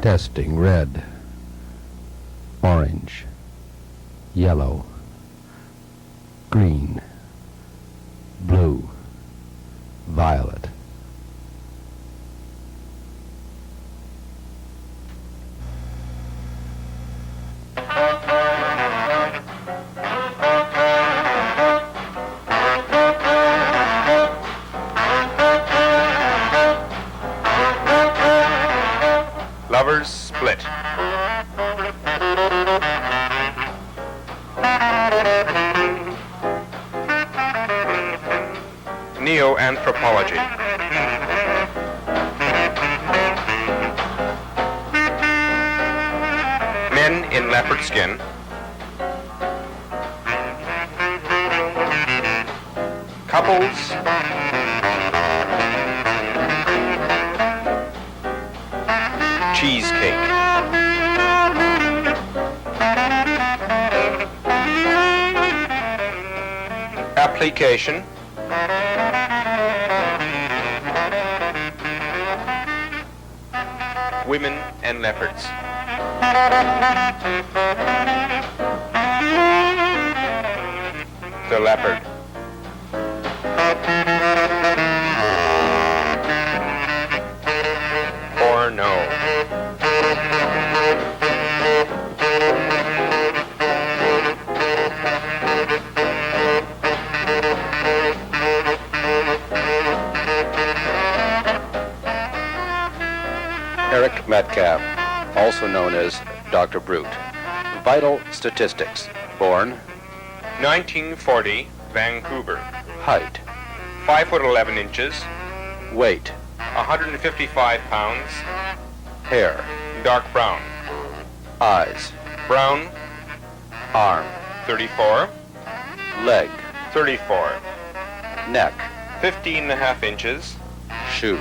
Testing. Red, orange, yellow, green, blue, violet. Lovers split. Neo-anthropology. Men in leopard skin. Couples. Cheesecake. Application. Women and leopards. The leopard. Or no. Eric Metcalfe, also known as Dr. Brute. Vital statistics. Born. 1940, Vancouver. Height. 5'11" inches. Weight. 155 pounds. Hair. Dark brown. Eyes. Brown. Arm. 34. Leg. 34. Neck. 15.5 inches. Shoe.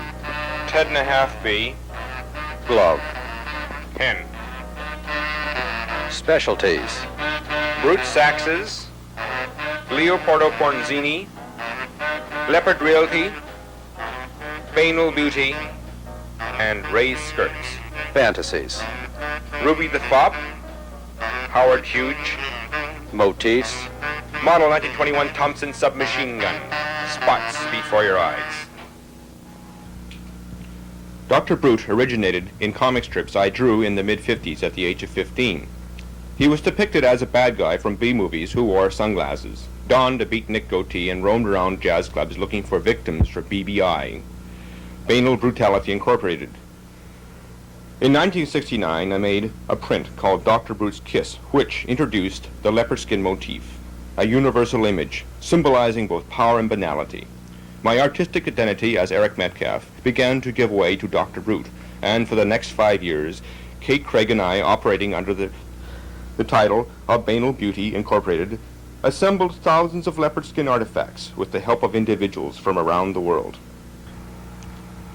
10.5 B. Glove. Pen. Specialties. Brute Saxes. Leopardo Pornzini. Leopard Realty. Banal Beauty. And raised skirts. Fantasies. Ruby the Fop. Howard Hughes. Motifs. Model 1921 Thompson submachine gun. Spots before your eyes. Dr. Brute originated in comic strips I drew in the mid-50s at the age of 15. He was depicted as a bad guy from B-movies who wore sunglasses, donned a beatnik goatee, and roamed around jazz clubs looking for victims for BBI, Banal Brutality Incorporated. In 1969, I made a print called Dr. Brute's Kiss, which introduced the leopard skin motif, a universal image symbolizing both power and banality. My artistic identity as Eric Metcalfe began to give way to Dr. Brute, and for the next 5 years, Kate Craig and I, operating under the title of Banal Beauty Incorporated, assembled thousands of leopard skin artifacts with the help of individuals from around the world.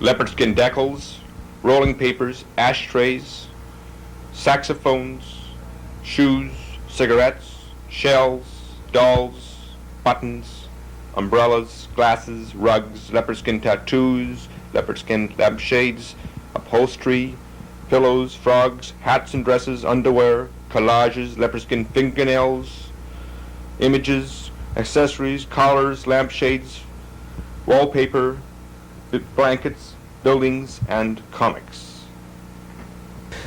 Leopard skin decals, rolling papers, ashtrays, saxophones, shoes, cigarettes, shells, dolls, buttons, umbrellas, glasses, rugs, leopard skin tattoos, leopard skin lampshades, upholstery, pillows, frogs, hats and dresses, underwear, collages, leopard skin fingernails, images, accessories, collars, lampshades, wallpaper, blankets, buildings, and comics.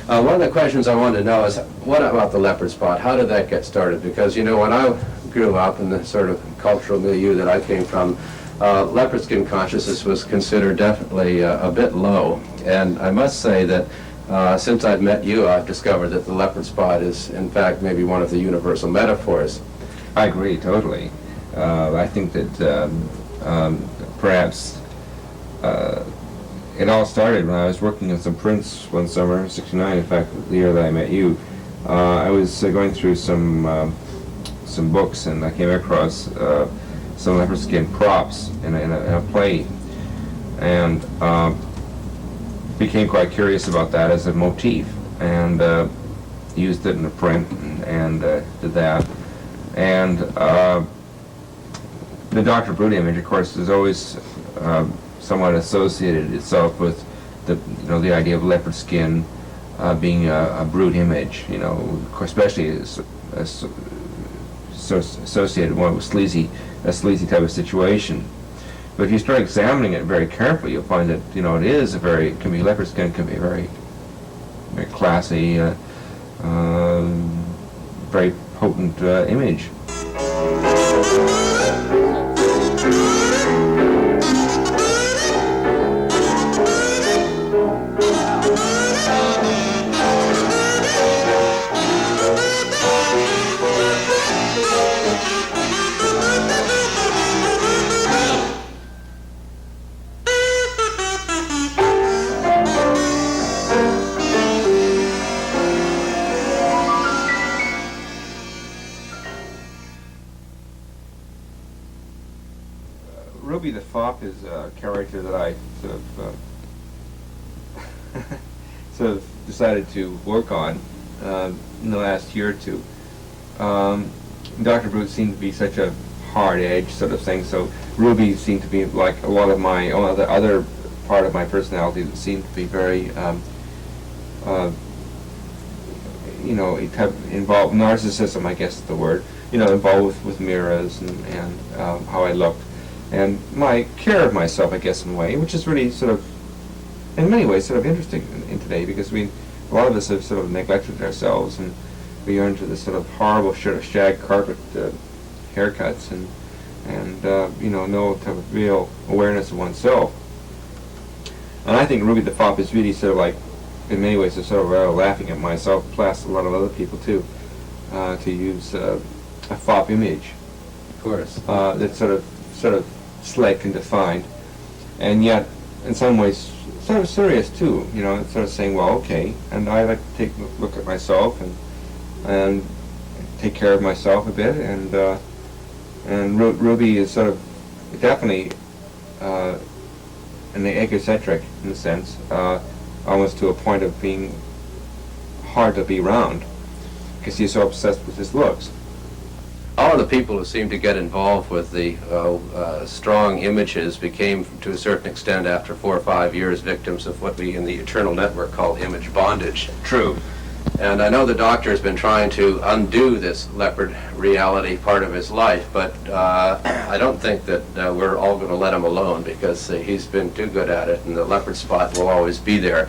One of the questions I wanted to know is, what about the leopard spot? How did that get started? Because, you know, when I grew up in the sort of cultural milieu that I came from, leopard skin consciousness was considered definitely a bit low. And I must say that since I've met you, I've discovered that the leopard spot is, in fact, maybe one of the universal metaphors. I agree, totally. I think that perhaps it all started when I was working on some prints one summer, '69, in fact, the year that I met you. I was going through some books, and I came across some leopard skin props in a play, and became quite curious about that as a motif, and used it in a print, and did that. And the Dr. Brute image, of course, is always somewhat associated itself with the idea of leopard skin, being a brute image, you know, especially associated more with a sleazy type of situation. But if you start examining it very carefully, you'll find that, you know, leopard skin can be a very, very classy, very potent image. Ruby the Fop is a character that I sort of decided to work on in the last year or two. Dr. Brute seemed to be such a hard edge sort of thing, so Ruby seemed to be like a lot of my other part of my personality that seemed to be very you know, involved narcissism, I guess is the word, you know, involved with mirrors and how I looked. And my care of myself, I guess, in a way, which is really sort of, in many ways, sort of interesting in today, because a lot of us have sort of neglected ourselves, and we are into this sort of horrible sort of shag carpet haircuts, and you know, no type of real awareness of oneself. And I think Ruby the Fop is really sort of like, in many ways, sort of laughing at myself, plus a lot of other people too, to use a fop image. Of course. That's sort of slick and defined, and yet in some ways sort of serious too. You know, it's sort of saying, well, okay, and I like to take a look at myself and take care of myself a bit, and Ruby is sort of definitely an egocentric in a sense, almost to a point of being hard to be around because he's so obsessed with his looks. All of the people who seemed to get involved with the strong images became, to a certain extent, after 4 or 5 years, victims of what we in the Eternal Network call image bondage. True. And I know the doctor has been trying to undo this leopard reality part of his life, but I don't think that we're all going to let him alone, because he's been too good at it, and the leopard spot will always be there.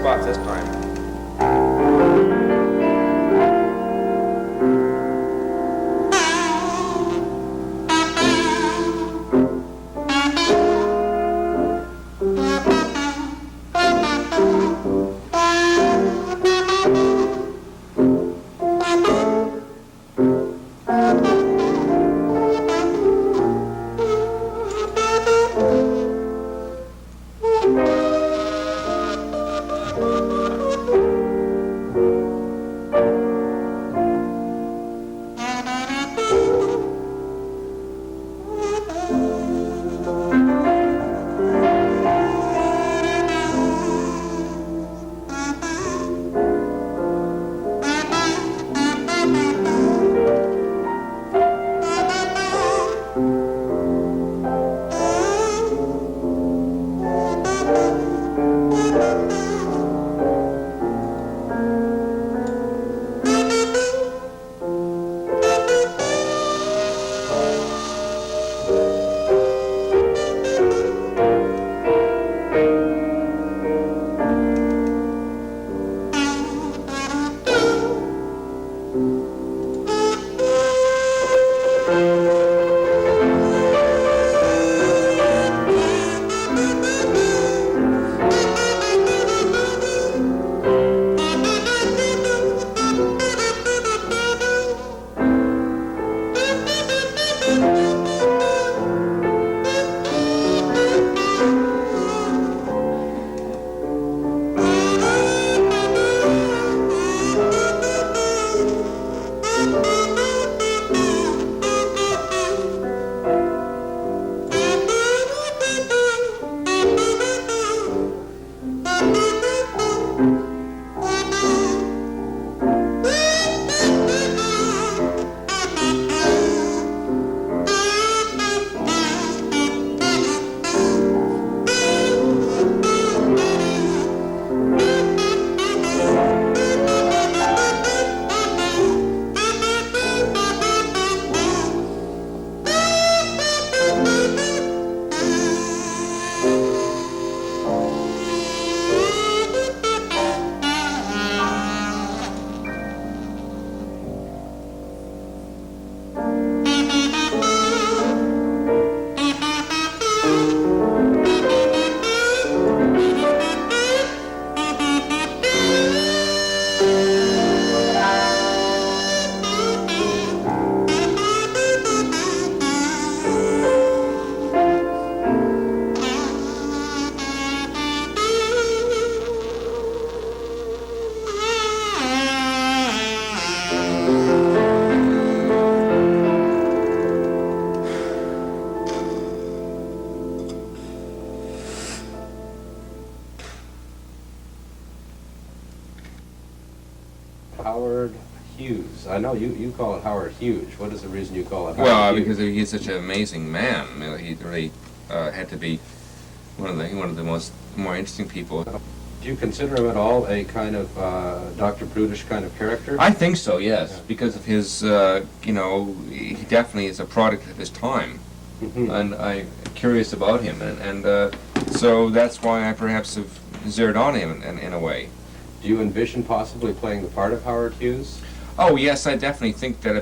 Spots this time. Howard Hughes. I know you call it Howard Hughes. What is the reason you call it Howard Well, Hughes? because he's such an amazing man. I mean, he really had to be one of the more interesting people. Do you consider him at all a kind of Dr. Brutish kind of character? I think so, yes, Yeah. because of his, he definitely is a product of his time, and I'm curious about him, and so that's why I perhaps have zeroed on him in a way. Do you envision possibly playing the part of Howard Hughes? Oh yes, I definitely think that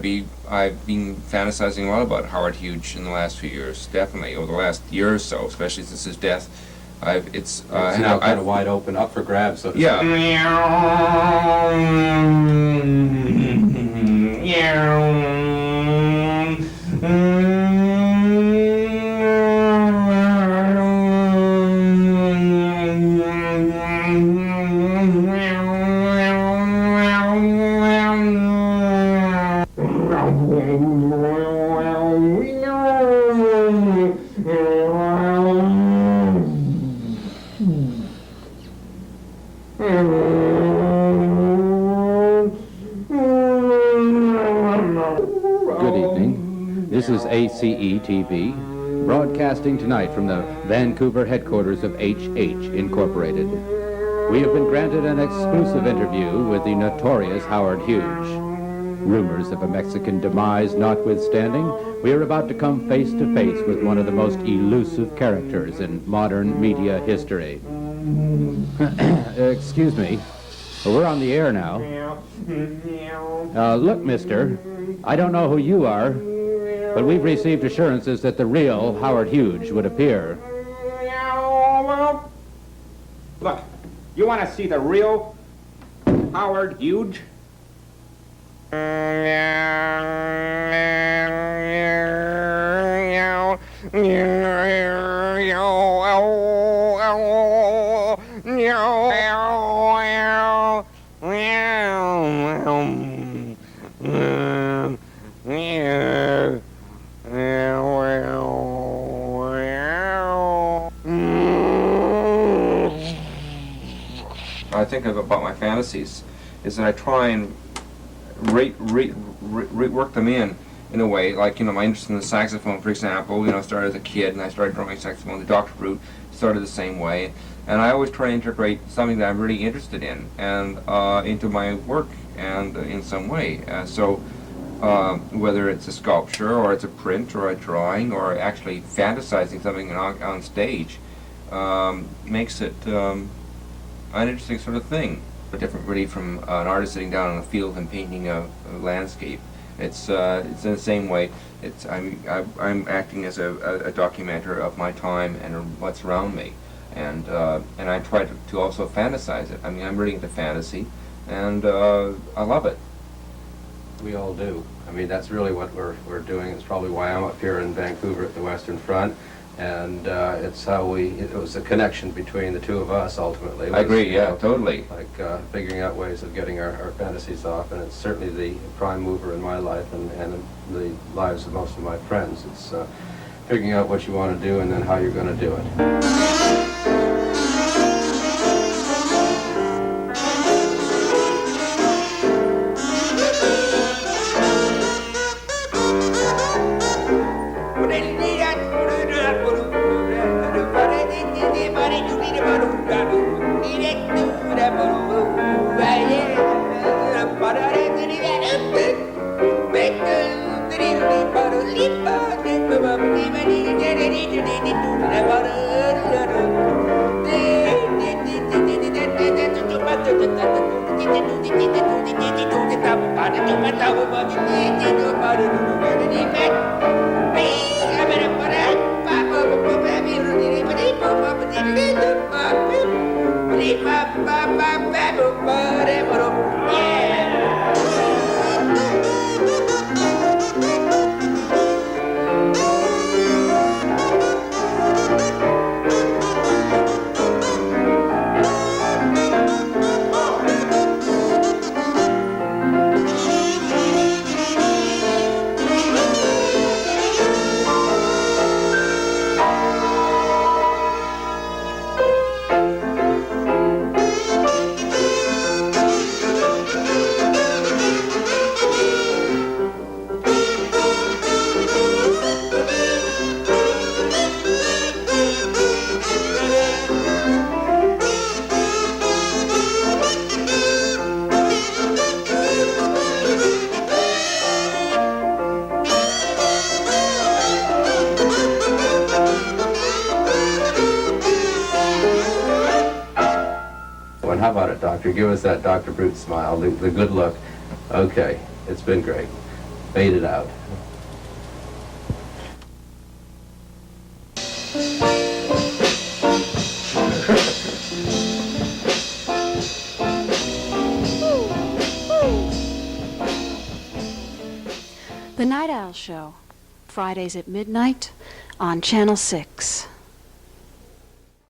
I've been fantasizing a lot about Howard Hughes in the last few years, definitely over the last year or so, especially since his death. It's now kind of wide open, up for grabs, so to yeah. Good evening. This is ACE-TV, broadcasting tonight from the Vancouver headquarters of HH Incorporated. We have been granted an exclusive interview with the notorious Howard Hughes. Rumors of a Mexican demise notwithstanding, we are about to come face to face with one of the most elusive characters in modern media history. Excuse me. We're on the air now. Look, mister, I don't know who you are, but we've received assurances that the real Howard Hughes would appear. Look, you want to see the real Howard Hughes? I think about my fantasies is that I try and work them in a way, like, my interest in the saxophone, for example, started as a kid and I started drumming saxophone. The Dr. Brute started the same way, and I always try to integrate something that I'm really interested in and into my work and in some way. So whether it's a sculpture or it's a print or a drawing or actually fantasizing something on stage makes it an interesting sort of thing. Different really from an artist sitting down in a field and painting a landscape. It's in the same way. I'm acting as a documenter of my time and what's around me, and I try to also fantasize it. I mean, I'm really into fantasy, and I love it. We all do. I mean, that's really what we're doing. It's probably why I'm up here in Vancouver at the Western Front, and it's how it was a connection between the two of us ultimately. I agree, yeah, totally. Like figuring out ways of getting our fantasies off, and it's certainly the prime mover in my life and the lives of most of my friends. It's figuring out what you want to do and then how you're going to do it. Doctor. Give us that Dr. Brute smile, the good look. Okay, it's been great. Fade it out. The Night Owl Show, Fridays at midnight on Channel 6.